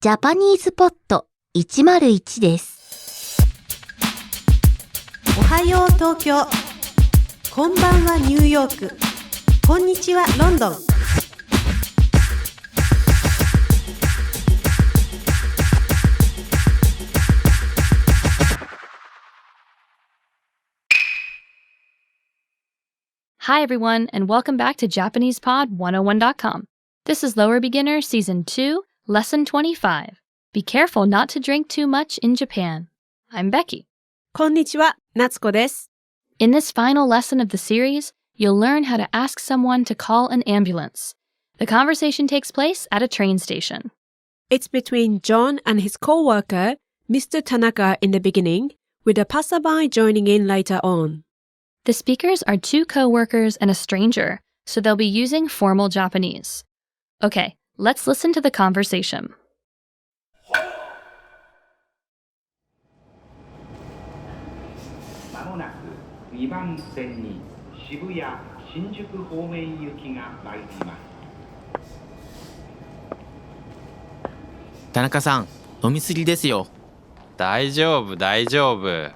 JapanesePod101 です。おはよう東京。こんばんはニューヨーク。こんにちはロンドン。Hi everyone, and welcome back to JapanesePod101.com. This is Lower Beginner Season 2, Lesson 25. Be careful not to drink too much in Japan. I'm Becky. こんにちは、夏子です。In this final lesson of the series, you'll learn how to ask someone to call an ambulance. The conversation takes place at a train station. It's between John and his co-worker, Mr. Tanaka in the beginning, with a passerby joining in later on. The speakers are two co-workers and a stranger, so they'll be using formal Japanese. Okay, let's listen to the conversation. まもなく2番線に渋谷新宿方面行きが参ります。田中さん、飲みすぎですよ。大丈夫大丈夫。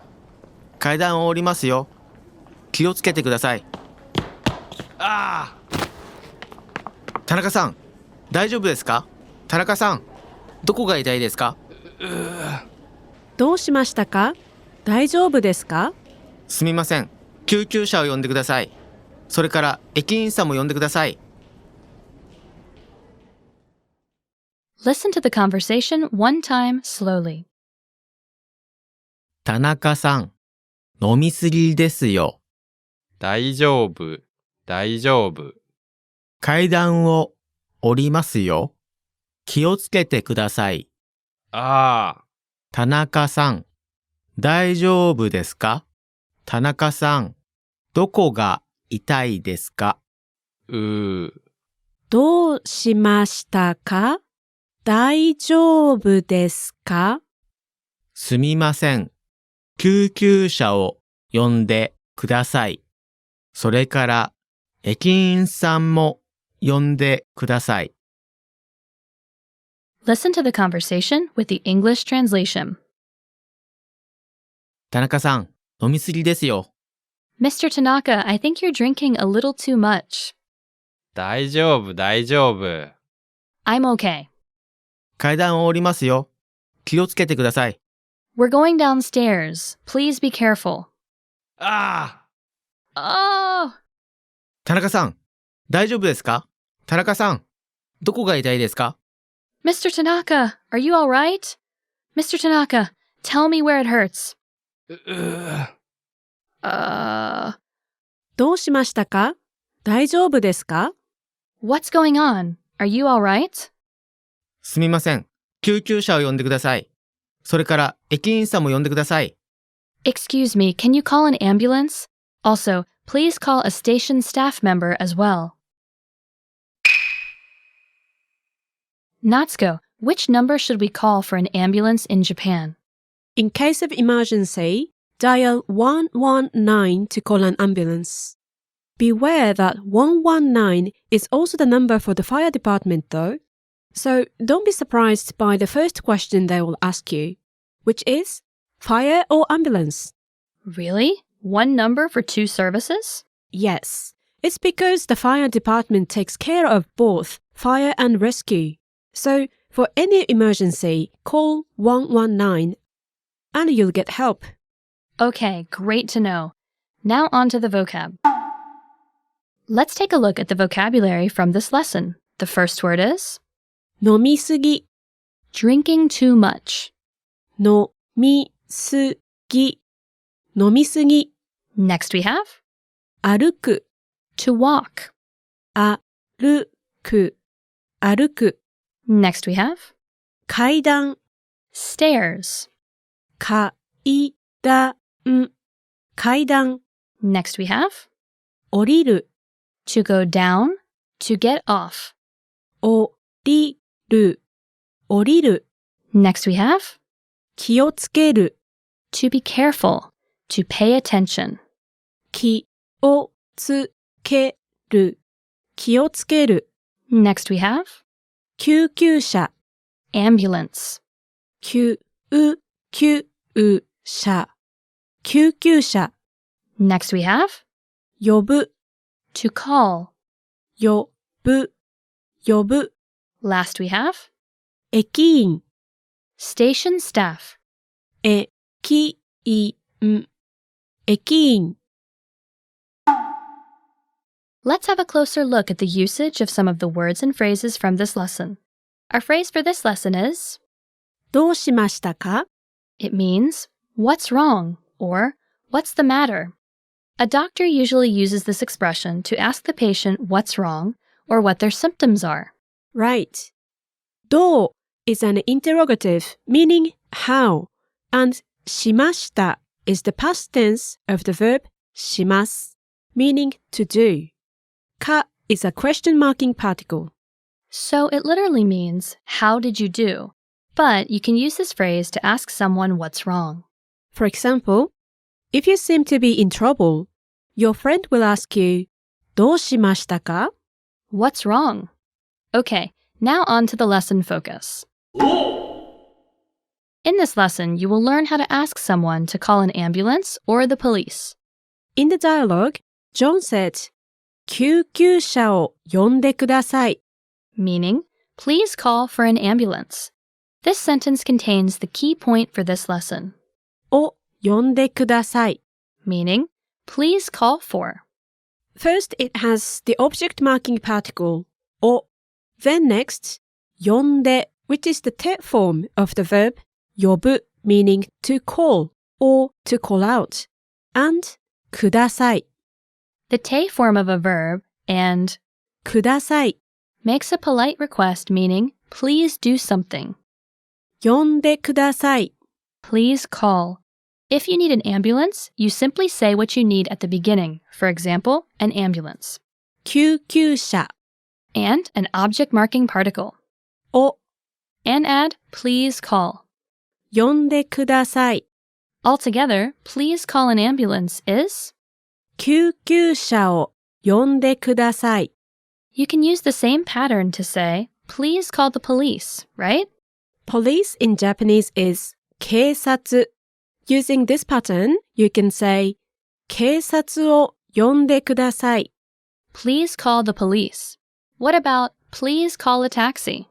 階段を降りますよ。気をつけてください。ああ。田中さん、大丈夫ですか？田中さん、どこが痛いですか？どうしましたか？大丈夫ですか？すみません。救急車を呼んでください。それから駅員さんも呼んでください。Listen to the conversation one time slowly. 田中さん、飲みすぎですよ。大丈夫大丈夫。階段を降りますよ。気をつけてください。ああ。田中さん、大丈夫ですか？田中さん、どこが痛いですか？どうしましたか？大丈夫ですか？すみません。救急車を呼んでください。それから駅員さんも呼んでください。Listen to the conversation with the English translation. 田中さん、飲みすぎですよ。Mr. Tanaka, I think you're drinking a little too much. 大丈夫大丈夫。I'm okay. 階段を降りますよ。気をつけてください。We're going downstairs. Please be careful. ああ。Oh! 田中さん、大丈夫ですか？田中さん、どこが痛いですか？ Mr. Tanaka, are you all right? Mr. Tanaka, tell me where it hurts. どうしましたか？大丈夫ですか？ What's going on? Are you all right? すみません。救急車を呼んでください。それから駅員さんも呼んでください。Excuse me, can you call an ambulance? Also, please call a station staff member as well. Natsuko, which number should we call for an ambulance in Japan? In case of emergency, dial 119 to call an ambulance. Beware that 119 is also the number for the fire department though. So don't be surprised by the first question they will ask you, which is, fire or ambulance? Really? One number for two services? Yes, it's because the fire department takes care of both fire and rescue. So for any emergency, call 119 and you'll get help. Okay, great to know. Now on to the vocab. Let's take a look at the vocabulary from this lesson. The first word is 飲みすぎ、 drinking too much. 飲みすぎ、飲みすぎ、 Next we have 歩く、 to walk. 歩く、歩く、 Next we have 階段、 stairs. 階段、階段、 Next we have 降りる、 to go down, to get off. 降りる、降りる、 Next we have 気をつける、 to be careful, to pay attention. 気をつける、気をつける、 Next we have 救急車、ambulance. 救急車救急車 Next we have 呼ぶ to call. 呼ぶ Last we have 駅員 station staff. 駅員駅員 Let's have a closer look at the usage of some of the words and phrases from this lesson. Our phrase for this lesson is どうしましたか it means what's wrong or what's the matter. A doctor usually uses this expression to ask the patient what's wrong or what their symptoms are. Right. どう is an interrogative meaning how, and しました is the past tense of the verb します meaning to do. か is a question marking particle. So it literally means how did you do? But you can use this phrase to ask someone what's wrong. For example, if you seem to be in trouble, your friend will ask you どうしましたか What's wrong? Okay, now on to the lesson focus. In this lesson, you will learn how to ask someone to call an ambulance or the police. In the dialogue, John said 救急車を呼んでください Meaning, please call for an ambulance. This sentence contains the key point for this lesson. を呼んでください Meaning, please call for. First, it has the object marking particle を Then next, 呼んで which is the te form of the verb 呼ぶ meaning to call or to call out, and ください The te form of a verb and ください makes a polite request meaning, please do something. 呼んでください Please call. If you need an ambulance, you simply say what you need at the beginning. For example, an ambulance. 救急車 And an object marking particle. を And add, please call. 呼んでください Altogether, please call an ambulance is 救急車を呼んでください You can use the same pattern to say, please call the police, right? Police in Japanese is 警察 Using this pattern, you can say 警察を呼んでください Please call the police. What about please call a taxi?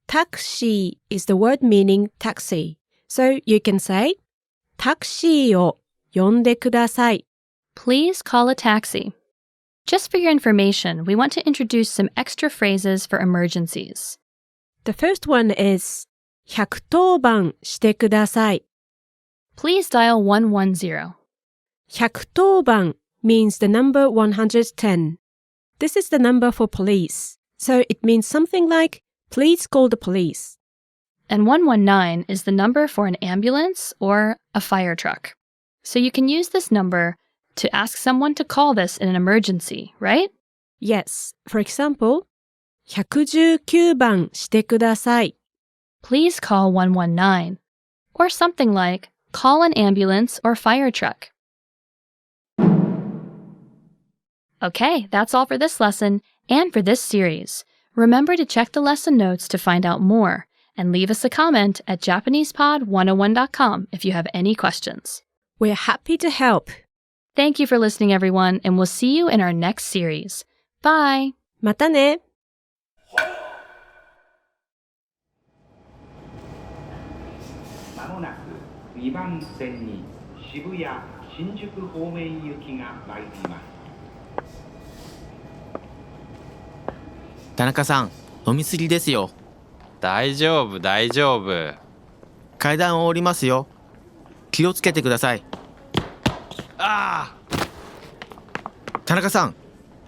Taxi is the word meaning taxi. So you can say タクシーを呼んでください Please call a taxi. Just for your information, we want to introduce some extra phrases for emergencies. The first one is 110番してください Please dial 110. 110番 means the number 110. This is the number for police. So it means something like, please call the police. And 119 is the number for an ambulance or a fire truck. So you can use this number to ask someone to call this in an emergency, right? Yes. For example, 119番してください Please call 119. Or something like, call an ambulance or fire truck. Okay, that's all for this lesson and for this series. Remember to check the lesson notes to find out more and leave us a comment at JapanesePod101.com if you have any questions. We're happy to help. Thank you for listening, everyone, and we'll see you in our next series. Bye! またねまもなく2番線に渋谷新宿方面行きが参ります。田中さん、飲みすぎですよ。大丈夫、大丈夫。階段を降りますよ。気をつけてください。ああ！田中さん、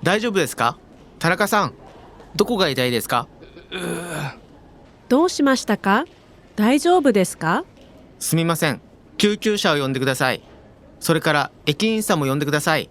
大丈夫ですか？田中さん、どこが痛いですか？どうしましたか大丈夫ですかすみません。救急車を呼んでください。それから駅員さんも呼んでください。